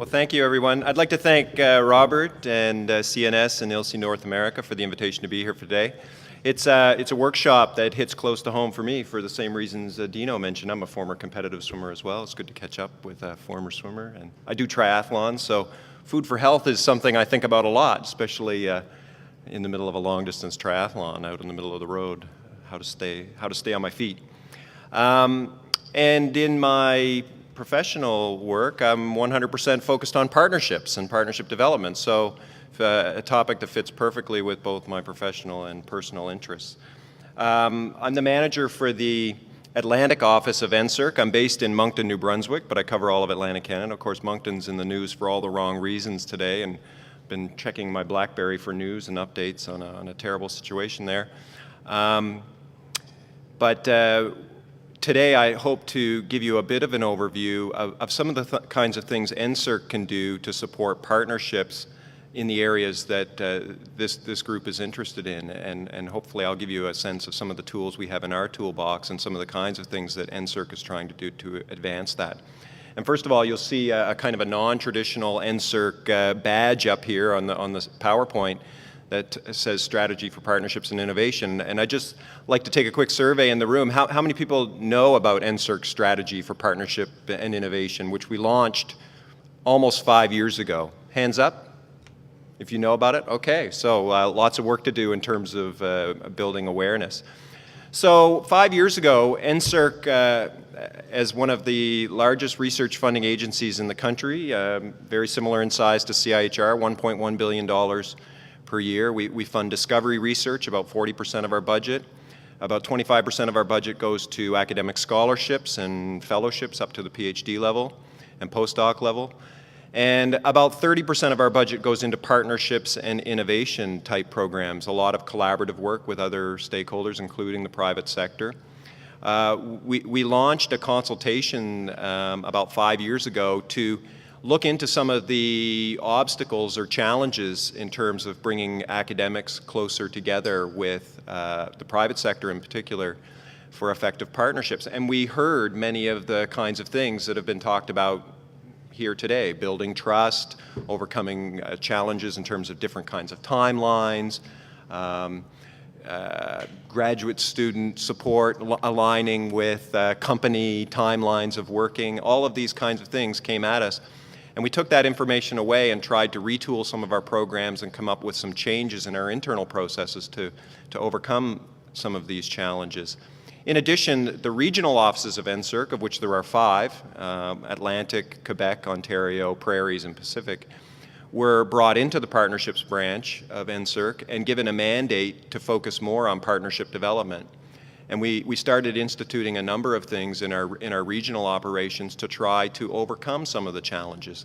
Well, thank you, everyone. I'd like to thank Robert and CNS and ILSI North America for the invitation to be here today. It's a workshop that hits close to home for me for the same reasons Dino mentioned. I'm a former competitive swimmer as well. It's good to catch up with a former swimmer. And I do triathlons, so food for health is something I think about a lot, especially in the middle of a long-distance triathlon out in the middle of the road, how to stay on my feet. And in my professional work, I'm 100% focused on partnerships and partnership development, so a topic that fits perfectly with both my professional and personal interests. I'm the manager for the Atlantic office of NSERC. I'm based in Moncton, New Brunswick, but I cover all of Atlantic Canada. Of course, Moncton's in the news for all the wrong reasons today, and been checking my BlackBerry for news and updates on a terrible situation there. Today I hope to give you a bit of an overview of some of the kinds of things NSERC can do to support partnerships in the areas that this group is interested in, and hopefully I'll give you a sense of some of the tools we have in our toolbox and some of the kinds of things that NSERC is trying to do to advance that. And first of all, you'll see a kind of a non-traditional NSERC badge up here on the PowerPoint that says Strategy for Partnerships and Innovation. And I'd just like to take a quick survey in the room. How many people know about NSERC's Strategy for Partnership and Innovation, which we launched almost 5 years ago? Hands up if you know about it. Okay, so lots of work to do in terms of building awareness. So 5 years ago, NSERC, as one of the largest research funding agencies in the country, very similar in size to CIHR, $1.1 billion per year. We fund discovery research, about 40% of our budget. About 25% of our budget goes to academic scholarships and fellowships up to the PhD level and postdoc level. And about 30% of our budget goes into partnerships and innovation type programs, a lot of collaborative work with other stakeholders, including the private sector. We launched a consultation about 5 years ago to look into some of the obstacles or challenges in terms of bringing academics closer together with the private sector in particular for effective partnerships. And we heard many of the kinds of things that have been talked about here today: building trust, overcoming challenges in terms of different kinds of timelines, graduate student support, aligning with company timelines of working. All of these kinds of things came at us. And we took that information away and tried to retool some of our programs and come up with some changes in our internal processes to overcome some of these challenges. In addition, the regional offices of NSERC, of which there are 5, Atlantic, Quebec, Ontario, Prairies, and Pacific, were brought into the partnerships branch of NSERC and given a mandate to focus more on partnership development. And we started instituting a number of things in our regional operations to try to overcome some of the challenges.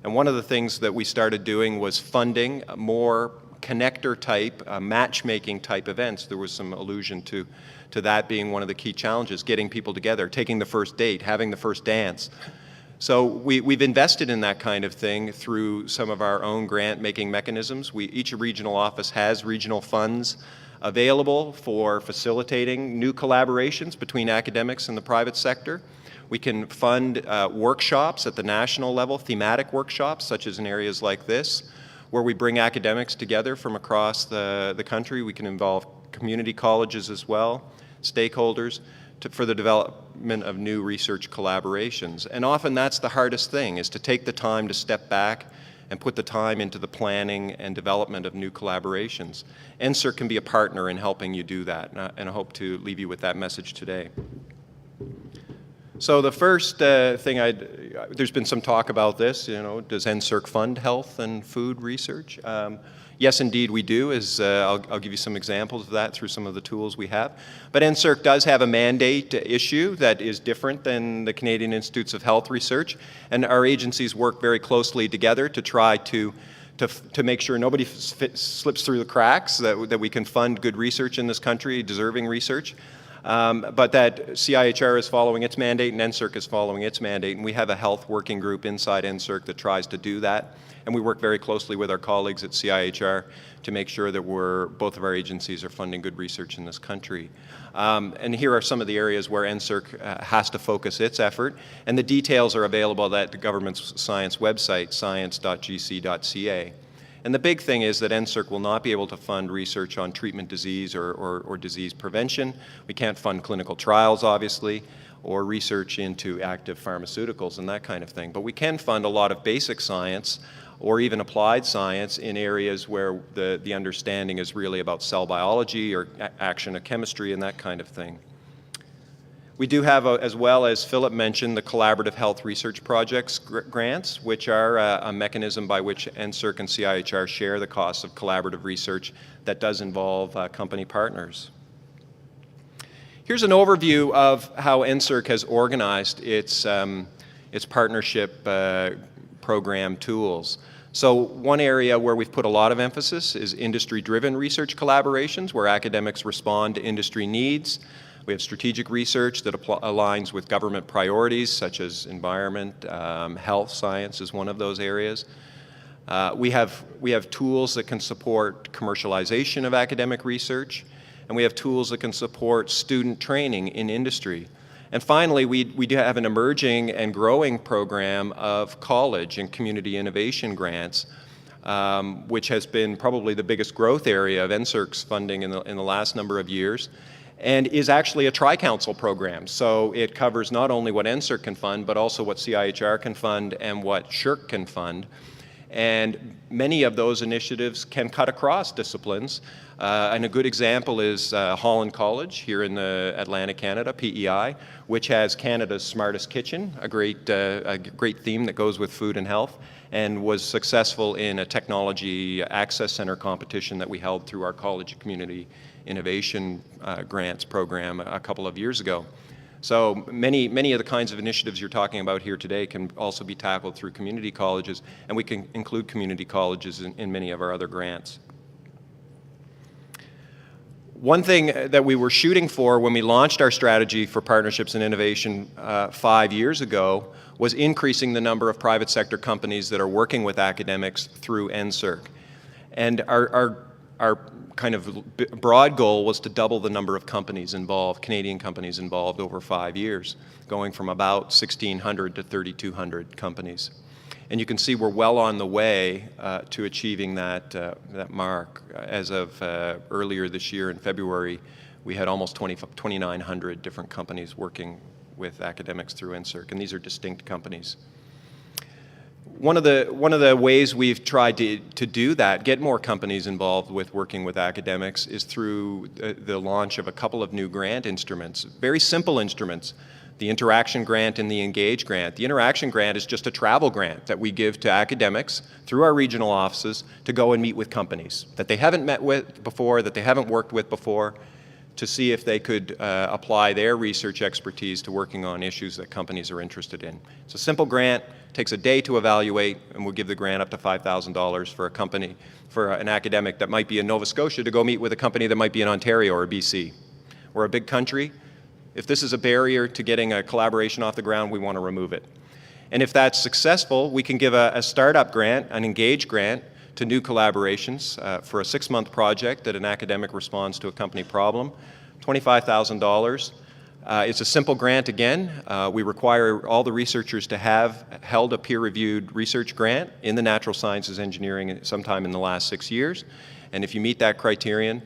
And one of the things that we started doing was funding more connector type, matchmaking type events. There was some allusion to that being one of the key challenges: getting people together, taking the first date, having the first dance. So we've invested in that kind of thing through some of our own grant-making mechanisms. Each regional office has regional funds available for facilitating new collaborations between academics and the private sector. We can fund workshops at the national level, thematic workshops, such as in areas like this, where we bring academics together from across the country. We can involve community colleges as well, stakeholders, for the development of new research collaborations. And often that's the hardest thing, is to take the time to step back and put the time into the planning and development of new collaborations. NSERC can be a partner in helping you do that, and I hope to leave you with that message today. So the first thing there's been some talk about this, does NSERC fund health and food research? Yes, indeed we do, I'll give you some examples of that through some of the tools we have. But NSERC does have a mandate issue that is different than the Canadian Institutes of Health Research, and our agencies work very closely together to try to make sure nobody slips through the cracks, that we can fund good research in this country, deserving research. but that CIHR is following its mandate and NSERC is following its mandate, and we have a health working group inside NSERC that tries to do that. And we work very closely with our colleagues at CIHR to make sure that both of our agencies are funding good research in this country. And here are some of the areas where NSERC has to focus its effort, and the details are available at the government's science website, science.gc.ca. And the big thing is that NSERC will not be able to fund research on treatment disease or disease prevention. We can't fund clinical trials, obviously, or research into active pharmaceuticals and that kind of thing. But we can fund a lot of basic science or even applied science in areas where the understanding is really about cell biology or action of chemistry and that kind of thing. We do have, as well as Philip mentioned, the Collaborative Health Research Projects grants, which are a mechanism by which NSERC and CIHR share the costs of collaborative research that does involve company partners. Here's an overview of how NSERC has organized its partnership program tools. So one area where we've put a lot of emphasis is industry-driven research collaborations, where academics respond to industry needs. We have strategic research that aligns with government priorities, such as environment, health science is one of those areas. We have tools that can support commercialization of academic research, and we have tools that can support student training in industry. And finally, we do have an emerging and growing program of college and community innovation grants, which has been probably the biggest growth area of NSERC's funding in the last number of years, and is actually a tri-council program. So it covers not only what NSERC can fund, but also what CIHR can fund and what SSHRC can fund. And many of those initiatives can cut across disciplines. And a good example is Holland College here in Atlantic, Canada, PEI, which has Canada's Smartest Kitchen, a great theme that goes with food and health, and was successful in a technology access center competition that we held through our College Community Innovation Grants program a couple of years ago. So many of the kinds of initiatives you're talking about here today can also be tackled through community colleges, and we can include community colleges in many of our other grants. One thing that we were shooting for when we launched our strategy for partnerships and innovation 5 years ago was increasing the number of private sector companies that are working with academics through NSERC. And our kind of broad goal was to double the number of companies involved, Canadian companies involved, over 5 years, going from about 1,600 to 3,200 companies. And you can see we're well on the way to achieving that mark. As of earlier this year in February, we had almost 2,900 different companies working with academics through NSERC, and these are distinct companies. One of the ways we've tried to do that, get more companies involved with working with academics, is through the launch of a couple of new grant instruments, very simple instruments. The Interaction Grant and the Engage Grant. The Interaction Grant is just a travel grant that we give to academics through our regional offices to go and meet with companies that they haven't met with before, that they haven't worked with before, to see if they could apply their research expertise to working on issues that companies are interested in. It's a simple grant, takes a day to evaluate, and we'll give the grant up to $5,000 for a company, for an academic that might be in Nova Scotia to go meet with a company that might be in Ontario or BC. We're a big country. If this is a barrier to getting a collaboration off the ground, we want to remove it. And if that's successful, we can give a startup grant, an Engage grant, to new collaborations for a 6-month project that an academic responds to a company problem, $25,000. It's a simple grant again. We require all the researchers to have held a peer-reviewed research grant in the natural sciences engineering sometime in the last 6 years. And if you meet that criterion,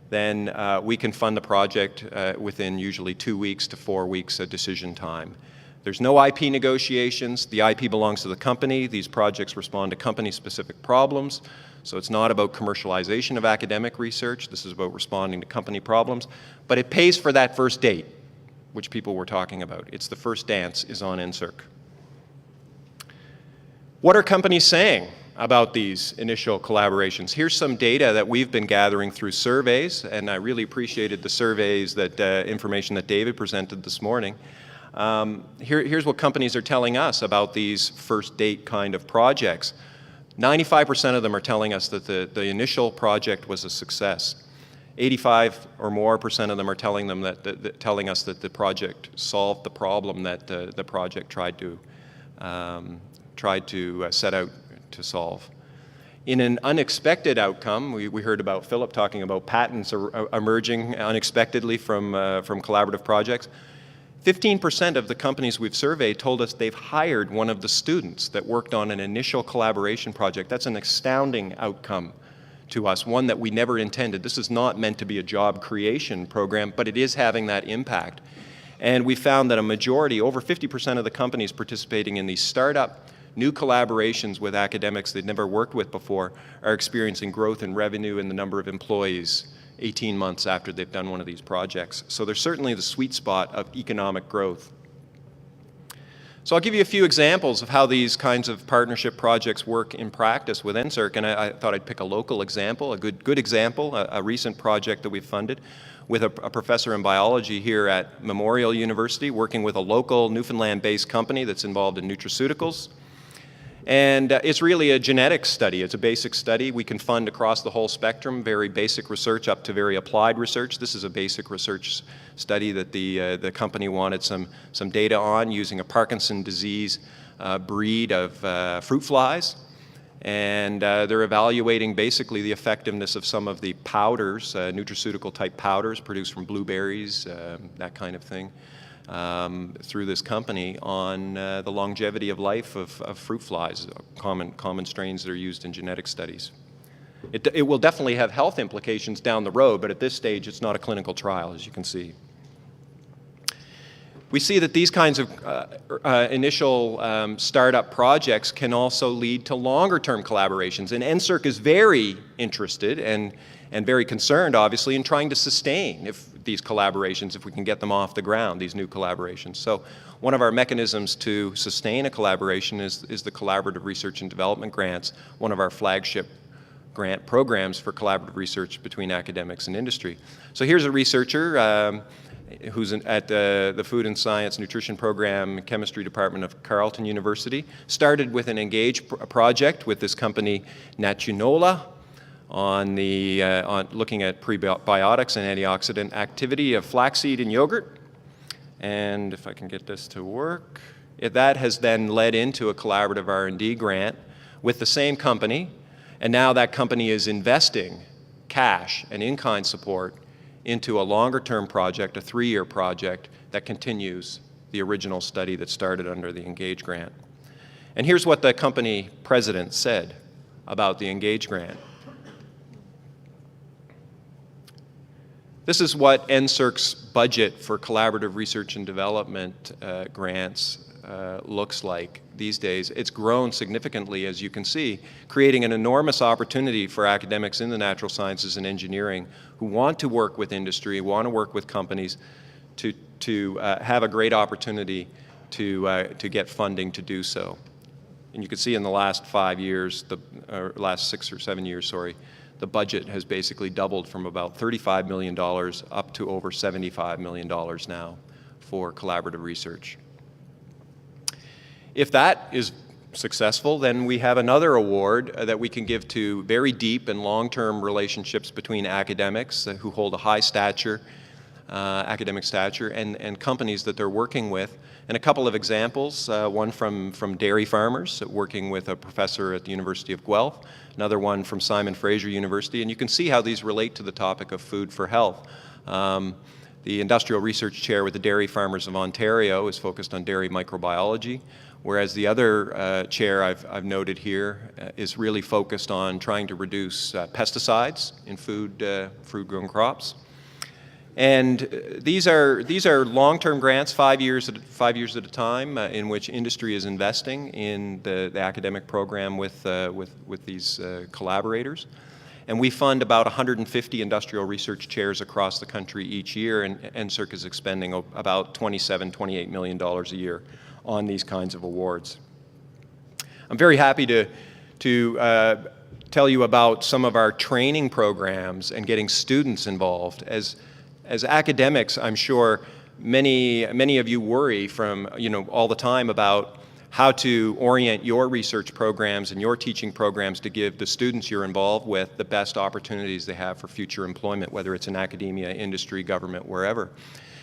then we can fund the project within usually 2 weeks to 4 weeks of decision time. There's no IP negotiations. The IP belongs to the company. These projects respond to company-specific problems. So it's not about commercialization of academic research. This is about responding to company problems. But it pays for that first date, which people were talking about. It's the first dance is on NSERC. What are companies saying about these initial collaborations? Here's some data that we've been gathering through surveys, and I really appreciated the surveys, that information that David presented this morning. Here's what companies are telling us about these first date kind of projects. 95% of them are telling us that the initial project was a success. 85 or more % of them are telling us that the project solved the problem that the project tried to set out to solve. In an unexpected outcome, we heard about Philip talking about patents emerging unexpectedly from collaborative projects. 15% of the companies we've surveyed told us they've hired one of the students that worked on an initial collaboration project. That's an astounding outcome to us, one that we never intended. This is not meant to be a job creation program, but it is having that impact. And we found that a majority, over 50% of the companies participating in these startup new collaborations with academics they'd never worked with before are experiencing growth in revenue and the number of employees 18 months after they've done one of these projects. So there's certainly the sweet spot of economic growth. So I'll give you a few examples of how these kinds of partnership projects work in practice with NSERC, and I thought I'd pick a local example, a good example, a recent project that we've funded with a professor in biology here at Memorial University, working with a local Newfoundland-based company that's involved in nutraceuticals. And it's really a genetics study. It's a basic study. We can fund across the whole spectrum, very basic research up to very applied research. This is a basic research study that the company wanted some data on using a Parkinson's disease breed of fruit flies. And they're evaluating basically the effectiveness of some of the powders, nutraceutical type powders produced from blueberries, that kind of thing. Through this company on the longevity of life of fruit flies, common strains that are used in genetic studies. It will definitely have health implications down the road, but at this stage it's not a clinical trial, as you can see. We see that these kinds of initial startup projects can also lead to longer-term collaborations, and NSERC is very interested and very concerned, obviously, in trying to sustain these collaborations, if we can get them off the ground, these new collaborations. So one of our mechanisms to sustain a collaboration is the Collaborative Research and Development Grants, one of our flagship grant programs for collaborative research between academics and industry. So here's a researcher who's at the Food and Science Nutrition Program Chemistry Department of Carleton University. Started with an ENGAGE project with this company Natunola on looking at prebiotics and antioxidant activity of flaxseed in yogurt. And if I can get this to work, that has then led into a collaborative R&D grant with the same company, and now that company is investing cash and in-kind support into a longer-term project, a 3-year project that continues the original study that started under the ENGAGE grant. And here's what the company president said about the ENGAGE grant. This is what NSERC's budget for collaborative research and development grants looks like these days. It's grown significantly, as you can see, creating an enormous opportunity for academics in the natural sciences and engineering who want to work with industry, want to work with companies to have a great opportunity to get funding to do so. And you can see in the last 5 years, last 6 or 7 years, sorry, the budget has basically doubled from about $35 million up to over $75 million now for collaborative research. If that is successful, then we have another award that we can give to very deep and long-term relationships between academics who hold a high stature, academic stature, and companies that they're working with. And a couple of examples, one from dairy farmers working with a professor at the University of Guelph, another one from Simon Fraser University, and you can see how these relate to the topic of food for health. The industrial research chair with the Dairy Farmers of Ontario is focused on dairy microbiology, whereas the other chair I've noted here is really focused on trying to reduce pesticides in food-grown crops. And these are long-term grants, 5 years at a time, in which industry is investing in the academic program with these collaborators. And we fund about 150 industrial research chairs across the country each year, and NSERC is expending about $28 million a year on these kinds of awards. I'm very happy to tell you about some of our training programs and getting students involved. As academics, I'm sure many of you worry all the time about how to orient your research programs and your teaching programs to give the students you're involved with the best opportunities they have for future employment, whether it's in academia, industry, government, wherever.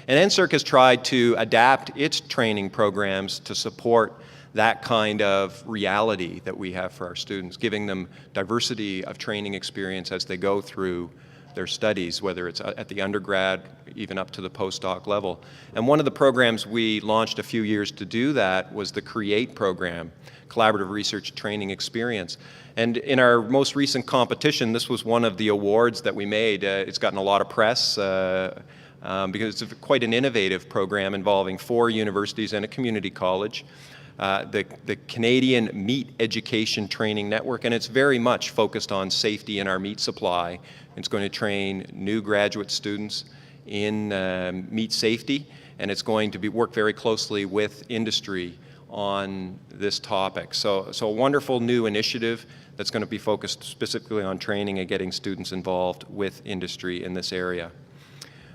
And NSERC has tried to adapt its training programs to support that kind of reality that we have for our students, giving them diversity of training experience as they go through their studies, whether it's at the undergrad, even up to the postdoc level. And one of the programs we launched a few years to do that was the CREATE program, Collaborative Research Training Experience. And in our most recent competition, this was one of the awards that we made. It's gotten a lot of press because it's quite an innovative program involving 4 universities and a community college. The Canadian Meat Education Training Network, and it's very much focused on safety in our meat supply. It's going to train new graduate students in meat safety, and it's going to work very closely with industry on this topic. So a wonderful new initiative that's going to be focused specifically on training and getting students involved with industry in this area.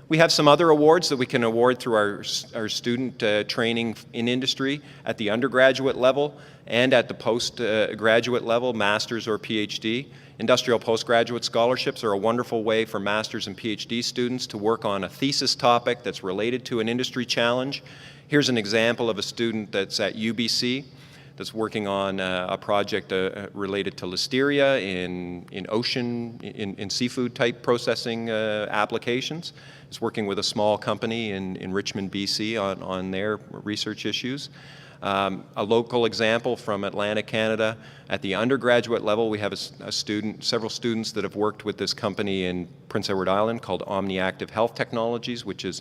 We have some other awards that we can award through our student training in industry at the undergraduate level and at the postgraduate level, master's or PhD. Industrial postgraduate scholarships are a wonderful way for master's and PhD students to work on a thesis topic that's related to an industry challenge. Here's an example of a student that's at UBC that's working on a project related to listeria in ocean, in seafood type processing applications. It's working with a small company in Richmond, BC on their research issues. A local example from Atlantic, Canada, at the undergraduate level, we have several students that have worked with this company in Prince Edward Island called OmniActive Health Technologies, which is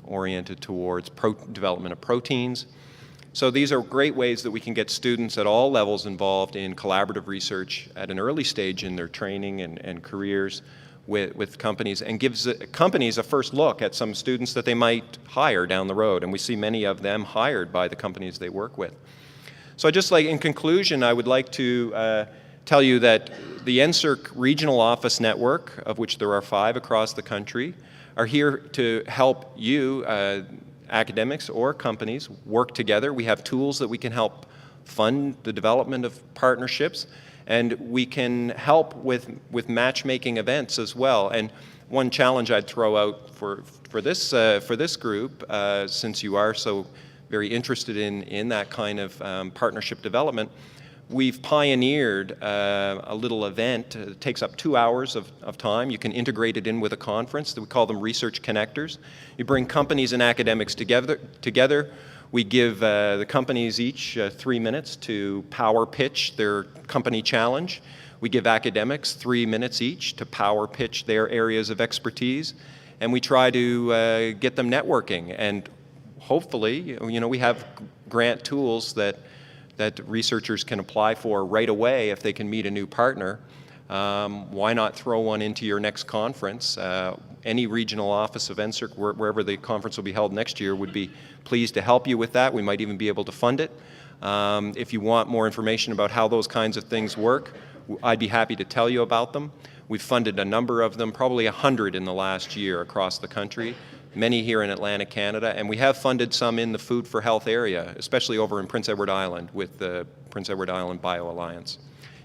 oriented towards development of proteins. So these are great ways that we can get students at all levels involved in collaborative research at an early stage in their training and careers with companies, and gives companies a first look at some students that they might hire down the road, and we see many of them hired by the companies they work with. So in conclusion, I would like to tell you that the NSERC Regional Office Network, of which there are 5 across the country, are here to help you, academics or companies, work together. We have tools that we can help fund the development of partnerships, and we can help with matchmaking events as well. And one challenge I'd throw out for this group, since you are so very interested in that kind of partnership development, we've pioneered a little event. It takes up 2 hours of time. You can integrate it in with a conference. We call them Research Connectors. You bring companies and academics together. We give the companies each 3 minutes to power pitch their company challenge. We give academics 3 minutes each to power pitch their areas of expertise. And we try to get them networking. And hopefully, we have grant tools that researchers can apply for right away if they can meet a new partner. Why not throw one into your next conference? Any regional office of NSERC, wherever the conference will be held next year, would be pleased to help you with that. We might even be able to fund it. If you want more information about how those kinds of things work, I'd be happy to tell you about them. We've funded a number of them, probably 100 in the last year across the country, many here in Atlantic Canada, and we have funded some in the Food for Health area, especially over in Prince Edward Island with the Prince Edward Island Bio Alliance.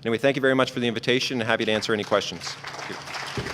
Anyway, thank you very much for the invitation, and happy to answer any questions. Thank you.